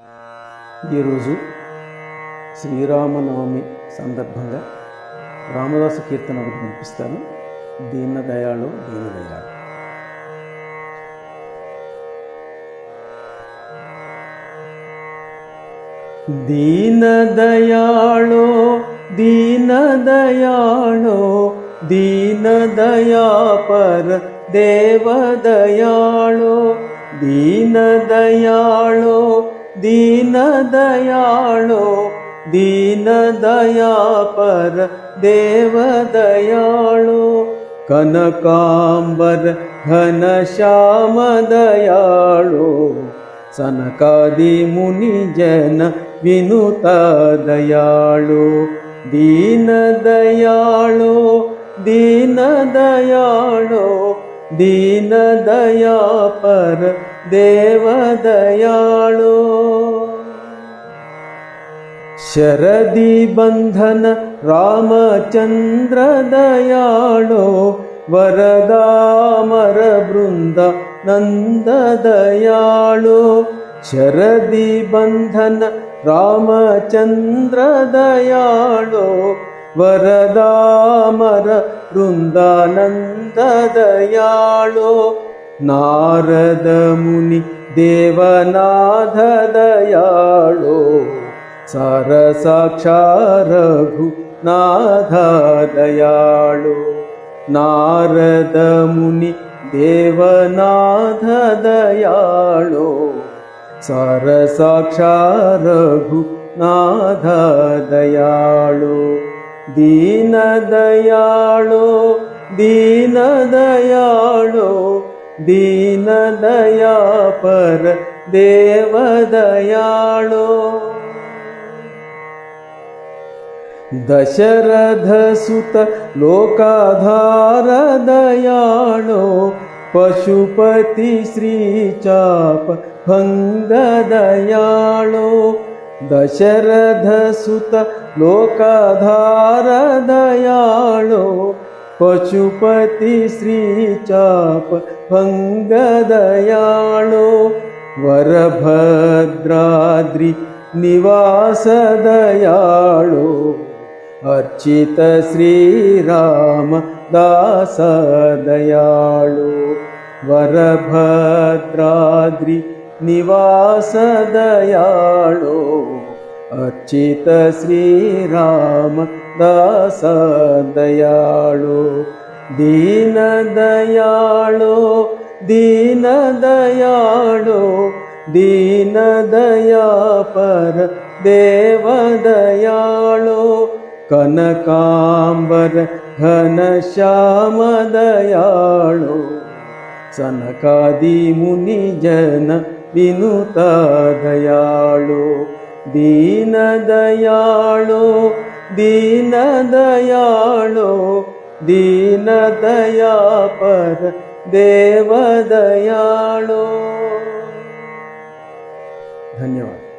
ఈరోజు శ్రీరామనవమి సందర్భంగా రామదాస కీర్తన ఒకటి వినిపిస్తాను. దీనదయాళు దీనదయాళు. दीनदयाळो दीनदयाळो दीनदयापर देवदयाळो दीनदयाळो दीनदयाळो दीनदयापर देवदयाळो कनकांबर घनश्यामदयाळो सनकादि मुनिजन विनुत दयाळो दीनदयाळो दीनदयाळो दीनदयापर देवदयाळो शरदि बंधन रामचंद्र दयाळो वरदामर वृंद नंद दयाळो शरदि बंधन रामचंद्र दयाळो वरदामर वृंदानंद दयाळो नारद मुनि देवनाथ दयाळो सार साक्षात् रघुनाथ दयाळो नारद मुनि देवनाथ दयाळो सार साक्षात् रघुनाथ दयाळो दीनदयाळो दीनदयाळो दीनदयापर देवदयाळो दशरथसुत लोकाधार दयाळो पशुपति श्रीचाप भंग दयाळो दशरथसुत लोकाधार दयाळो पशुपति श्रीचाप भंग दयाळो वरभद्राद्रि निवास दयाळो अर्चित श्रीराम दास दयाळो वरभद्राद्रि निवास दयाळो अर्चित श्रीराम दास दयाळो दीनदयाळो दीनदयाळो दीनदयापर देवदयाळो कनकांबर घनश्याम दयाळो सनकादि मुनिजन विनुत दयाळो दीनदयाळो दीनदयाळो दीनदयापर देवदयाळो. धन्यवाद.